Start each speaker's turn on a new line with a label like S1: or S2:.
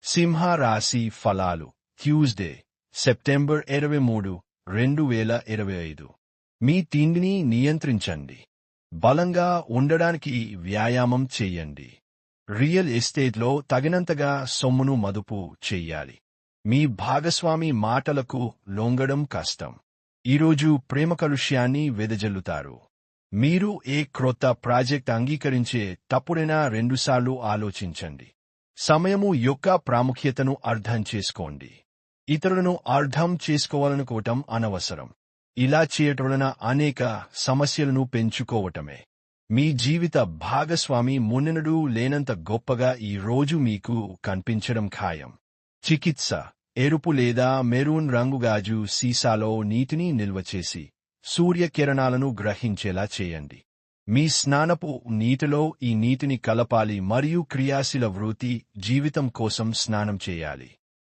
S1: సింహ రాశి ఫలాలు Tuesday September 23, 2025. మీ తిండిని నియంత్రించండి. బలంగా ఉండడానికి వ్యాయామం చెయ్యండి. రియల్ ఎస్టేట్లో తగినంతగా సొమ్మును మదుపు చెయ్యాలి. మీ భాగస్వామి మాటలకు లొంగడం కష్టం. ఈరోజు ప్రేమ కలుష్యాన్ని వెదజల్లుతారు. మీరు ఏ క్రొత్త ప్రాజెక్ట్ అంగీకరించే తప్పుడైనా రెండుసార్లు ఆలోచించండి. సమయము యొక్క ప్రాముఖ్యతను అర్థం చేసుకోండి. ఇతరులను అర్థం చేసుకోవాలనుకోవటం అనవసరం. ఇలా చేయటం వలన అనేక సమస్యలను పెంచుకోవటమే. మీ జీవిత భాగస్వామి మున్నెన్నడూ లేనంత గొప్పగా ఈ రోజు మీకు కనిపించడం ఖాయం. చికిత్స ఎరుపు లేదా మెరూన్ రంగు గాజు సీసాలో నీటిని నిల్వ చేసి సూర్యకిరణాలను గ్రహించేలా చేయండి. మీ స్నానపు నీటిలో ఈ నీటిని కలపాలి మరియు క్రియాశీల వృత్తి జీవితం కోసం స్నానం చేయాలి.